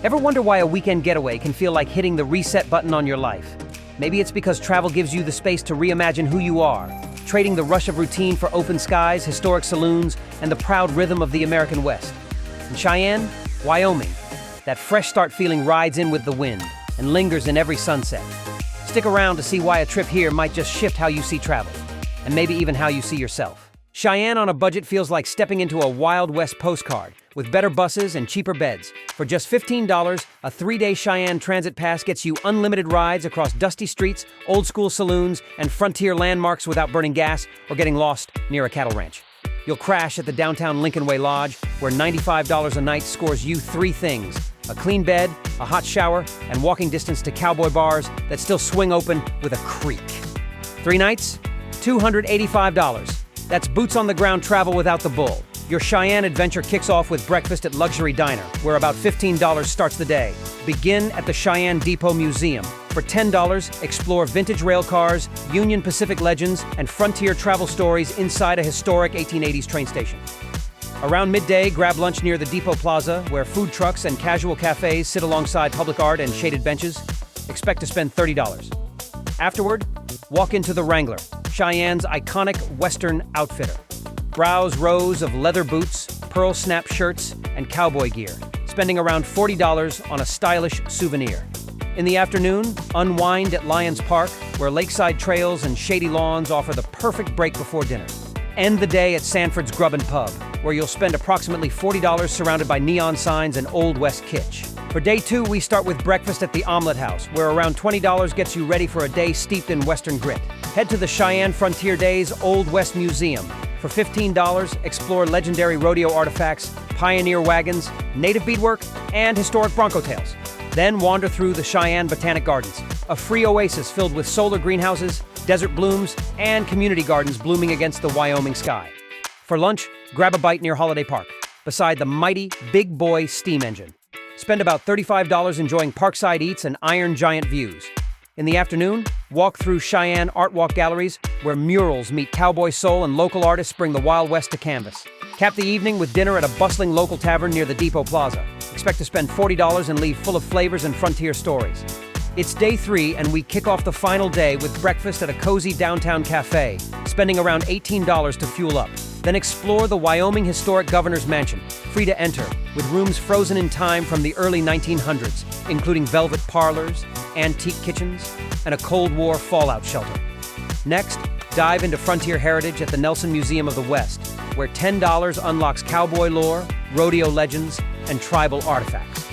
Ever wonder why a weekend getaway can feel like hitting the reset button on your life? Maybe it's because travel gives you the space to reimagine who you are, trading the rush of routine for open skies, historic saloons, and the proud rhythm of the American West. In Cheyenne, Wyoming, that fresh start feeling rides in with the wind and lingers in every sunset. Stick around to see why a trip here might just shift how you see travel, and maybe even how you see yourself. Cheyenne on a budget feels like stepping into a Wild West postcard, with better buses and cheaper beds. For just $15, a 3-day Cheyenne transit pass gets you unlimited rides across dusty streets, old-school saloons, and frontier landmarks without burning gas or getting lost near a cattle ranch. You'll crash at the downtown Lincoln Way Lodge, where $95 a night scores you 3 things: a clean bed, a hot shower, and walking distance to cowboy bars that still swing open with a creak. 3 nights, $285. That's boots on the ground travel without the bull. Your Cheyenne adventure kicks off with breakfast at Luxury Diner, where about $15 starts the day. Begin at the Cheyenne Depot Museum. For $10, explore vintage rail cars, Union Pacific legends, and frontier travel stories inside a historic 1880s train station. Around midday, grab lunch near the Depot Plaza, where food trucks and casual cafes sit alongside public art and shaded benches. Expect to spend $30. Afterward, walk into the Wrangler, Cheyenne's iconic Western outfitter. Browse rows of leather boots, pearl snap shirts, and cowboy gear, spending around $40 on a stylish souvenir. In the afternoon, unwind at Lyons Park, where lakeside trails and shady lawns offer the perfect break before dinner. End the day at Sanford's Grub and Pub, where you'll spend approximately $40 surrounded by neon signs and Old West kitsch. For day 2, we start with breakfast at the Omelet House, where around $20 gets you ready for a day steeped in Western grit. Head to the Cheyenne Frontier Days Old West Museum. For $15, explore legendary rodeo artifacts, pioneer wagons, native beadwork, and historic bronco tails. Then wander through the Cheyenne Botanic Gardens, a free oasis filled with solar greenhouses, desert blooms, and community gardens blooming against the Wyoming sky. For lunch, grab a bite near Holiday Park, beside the mighty Big Boy steam engine. Spend about $35 enjoying parkside eats and Iron Giant views. In the afternoon, walk through Cheyenne art walk galleries, where murals meet cowboy soul and local artists bring the Wild West to canvas. Cap the evening with dinner at a bustling local tavern near the Depot Plaza. Expect to spend $40 and leave full of flavors and frontier stories. It's day 3, and we kick off the final day with breakfast at a cozy downtown cafe, spending around $18 to fuel up. Then explore the Wyoming Historic Governor's Mansion, free to enter, with rooms frozen in time from the early 1900s, including velvet parlors, antique kitchens, and a Cold War fallout shelter. Next, dive into frontier heritage at the Nelson Museum of the West, where $10 unlocks cowboy lore, rodeo legends, and tribal artifacts.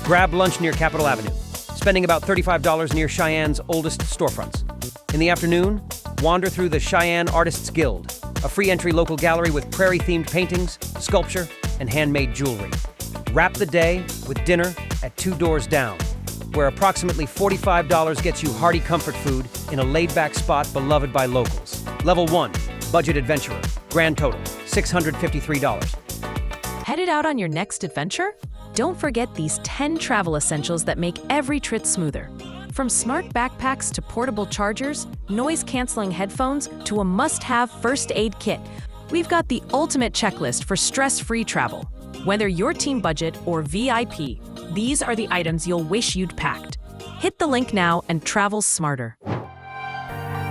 Grab lunch near Capitol Avenue, spending about $35 near Cheyenne's oldest storefronts. In the afternoon, wander through the Cheyenne Artists Guild, a free entry local gallery with prairie-themed paintings, sculpture, and handmade jewelry. Wrap the day with dinner at Two Doors Down, where approximately $45 gets you hearty comfort food in a laid-back spot beloved by locals. Level 1, Budget Adventurer. Grand total, $653. Headed out on your next adventure? Don't forget these 10 travel essentials that make every trip smoother. From smart backpacks to portable chargers, noise-canceling headphones to a must-have first aid kit, we've got the ultimate checklist for stress-free travel. Whether you're team budget or VIP, these are the items you'll wish you'd packed. Hit the link now and travel smarter.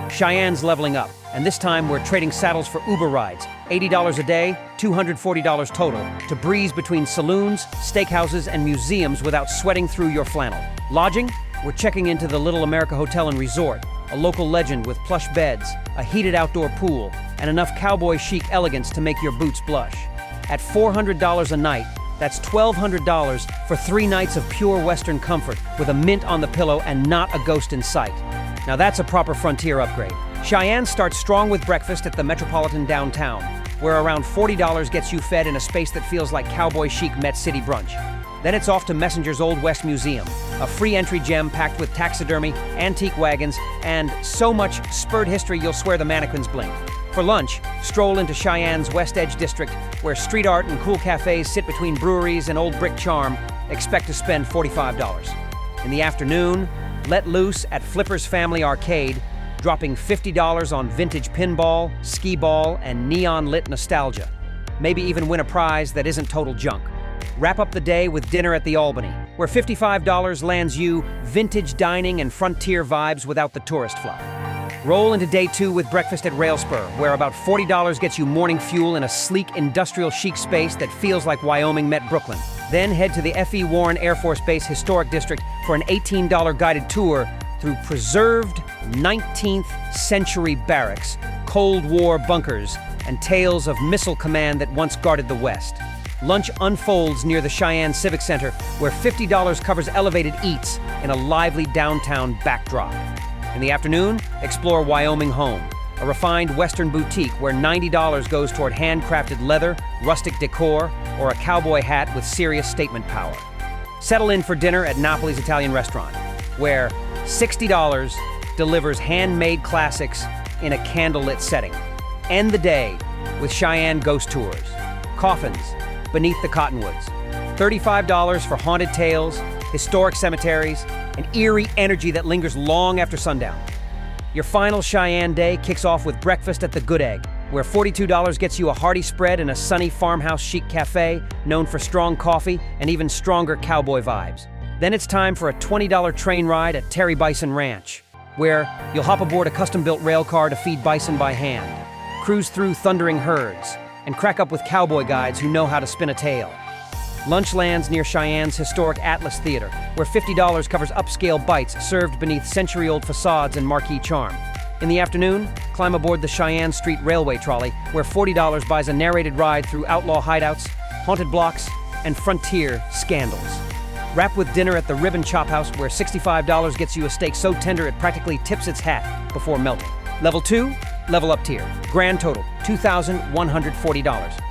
Cheyenne's leveling up, and this time we're trading saddles for Uber rides. $80 a day, $240 total, to breeze between saloons, steakhouses, and museums without sweating through your flannel. Lodging? We're checking into the Little America Hotel and Resort, a local legend with plush beds, a heated outdoor pool, and enough cowboy chic elegance to make your boots blush. At $400 a night, that's $1,200 for 3 nights of pure Western comfort with a mint on the pillow and not a ghost in sight. Now that's a proper frontier upgrade. Cheyenne starts strong with breakfast at the Metropolitan downtown, where around $40 gets you fed in a space that feels like cowboy chic met city brunch. Then it's off to Messenger's Old West Museum, a free entry gem packed with taxidermy, antique wagons, and so much spurred history you'll swear the mannequins blink. For lunch, stroll into Cheyenne's West Edge district, where street art and cool cafes sit between breweries and old brick charm. Expect to spend $45. In the afternoon, let loose at Flipper's Family Arcade, dropping $50 on vintage pinball, skee ball, and neon-lit nostalgia. Maybe even win a prize that isn't total junk. Wrap up the day with dinner at the Albany, where $55 lands you vintage dining and frontier vibes without the tourist fluff. Roll into day 2 with breakfast at Railspur, where about $40 gets you morning fuel in a sleek industrial chic space that feels like Wyoming met Brooklyn. Then head to the F.E. Warren Air Force Base Historic District for an $18 guided tour through preserved 19th century barracks, Cold War bunkers, and tales of missile command that once guarded the West. Lunch unfolds near the Cheyenne Civic Center, where $50 covers elevated eats in a lively downtown backdrop. In the afternoon, explore Wyoming Home, a refined Western boutique where $90 goes toward handcrafted leather, rustic decor, or a cowboy hat with serious statement power. Settle in for dinner at Napoli's Italian restaurant, where $60 delivers handmade classics in a candlelit setting. End the day with Cheyenne ghost tours, coffins beneath the cottonwoods, $35 for haunted tales, historic cemeteries, and eerie energy that lingers long after sundown. Your final Cheyenne day kicks off with breakfast at the Good Egg, where $42 gets you a hearty spread in a sunny farmhouse chic cafe known for strong coffee and even stronger cowboy vibes. Then it's time for a $20 train ride at Terry Bison Ranch, where you'll hop aboard a custom-built rail car to feed bison by hand, cruise through thundering herds, and crack up with cowboy guides who know how to spin a tale. Lunch lands near Cheyenne's historic Atlas Theater, where $50 covers upscale bites served beneath century-old facades and marquee charm. In the afternoon, climb aboard the Cheyenne Street Railway trolley, where $40 buys a narrated ride through outlaw hideouts, haunted blocks, and frontier scandals. Wrap with dinner at the Ribbon Chop House, where $65 gets you a steak so tender it practically tips its hat before melting. Level 2, level up tier. Grand total, $2,140.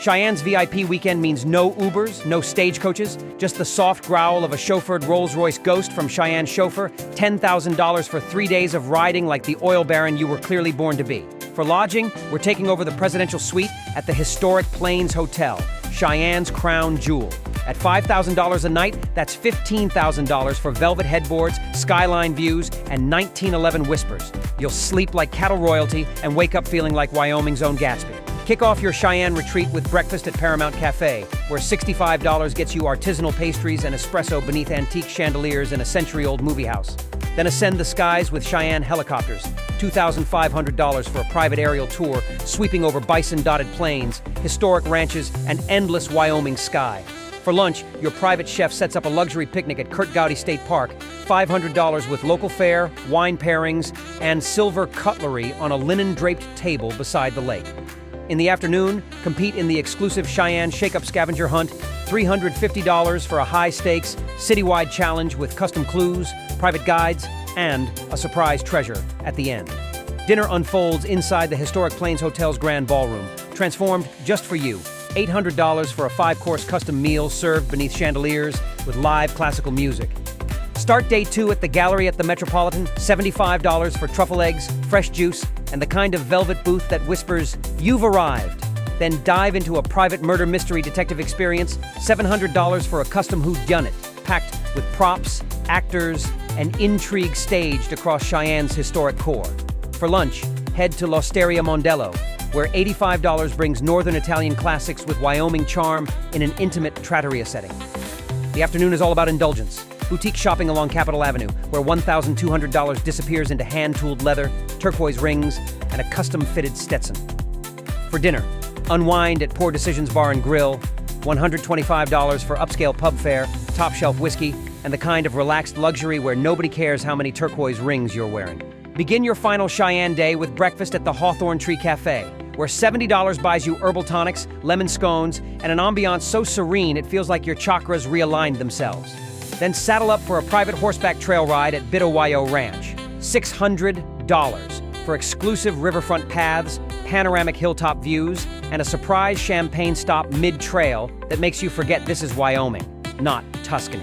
Cheyenne's VIP weekend means no Ubers, no stagecoaches, just the soft growl of a chauffeured Rolls-Royce Ghost from Cheyenne Chauffeur, $10,000 for 3 days of riding like the oil baron you were clearly born to be. For lodging, we're taking over the presidential suite at the historic Plains Hotel, Cheyenne's crown jewel. At $5,000 a night, that's $15,000 for velvet headboards, skyline views, and 1911 whispers. You'll sleep like cattle royalty and wake up feeling like Wyoming's own Gatsby. Kick off your Cheyenne retreat with breakfast at Paramount Cafe, where $65 gets you artisanal pastries and espresso beneath antique chandeliers in a century-old movie house. Then ascend the skies with Cheyenne helicopters, $2,500 for a private aerial tour sweeping over bison-dotted plains, historic ranches, and endless Wyoming sky. For lunch, your private chef sets up a luxury picnic at Kurt Gowdy State Park, $500 with local fare, wine pairings, and silver cutlery on a linen-draped table beside the lake. In the afternoon, compete in the exclusive Cheyenne Shake-Up Scavenger Hunt, $350 for a high-stakes, citywide challenge with custom clues, private guides, and a surprise treasure at the end. Dinner unfolds inside the historic Plains Hotel's Grand Ballroom, transformed just for you. $800 for a 5-course custom meal served beneath chandeliers with live classical music. Start day 2 at the Gallery at the Metropolitan, $75 for truffle eggs, fresh juice, and the kind of velvet booth that whispers, "You've arrived." Then dive into a private murder mystery detective experience, $700 for a custom whodunit, packed with props, actors, and intrigue staged across Cheyenne's historic core. For lunch, head to L'Osteria Mondello, where $85 brings Northern Italian classics with Wyoming charm in an intimate trattoria setting. The afternoon is all about indulgence. Boutique shopping along Capitol Avenue, where $1,200 disappears into hand-tooled leather, turquoise rings, and a custom-fitted Stetson. For dinner, unwind at Poor Decisions Bar and Grill, $125 for upscale pub fare, top-shelf whiskey, and the kind of relaxed luxury where nobody cares how many turquoise rings you're wearing. Begin your final Cheyenne day with breakfast at the Hawthorne Tree Cafe, where $70 buys you herbal tonics, lemon scones, and an ambiance so serene it feels like your chakras realigned themselves. Then saddle up for a private horseback trail ride at Bitawayo Ranch, $600 for exclusive riverfront paths, panoramic hilltop views, and a surprise champagne stop mid-trail that makes you forget this is Wyoming, not Tuscany.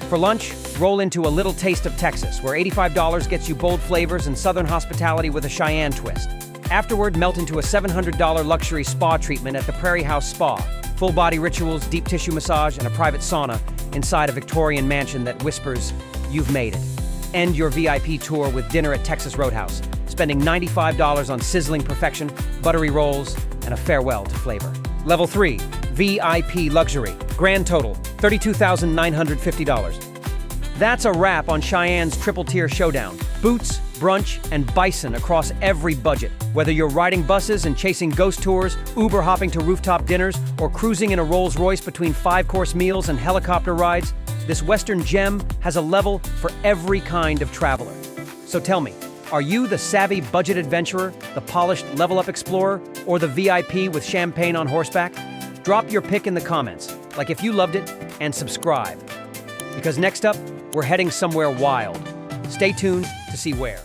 For lunch, roll into a little taste of Texas, where $85 gets you bold flavors and southern hospitality with a Cheyenne twist. Afterward, melt into a $700 luxury spa treatment at the Prairie House Spa, full-body rituals, deep tissue massage, and a private sauna inside a Victorian mansion that whispers, "You've made it." End your VIP tour with dinner at Texas Roadhouse, spending $95 on sizzling perfection, buttery rolls, and a farewell to flavor. Level 3, VIP Luxury. Grand total, $32,950. That's a wrap on Cheyenne's triple-tier showdown. Boots, brunch, and Bison across every budget. Whether you're riding buses and chasing ghost tours, Uber hopping to rooftop dinners, or cruising in a Rolls-Royce between 5-course meals and helicopter rides, this Western gem has a level for every kind of traveler. So tell me, are you the savvy budget adventurer, the polished level-up explorer, or the VIP with champagne on horseback? Drop your pick in the comments, like if you loved it, and subscribe. Because next up, we're heading somewhere wild. Stay tuned to see where.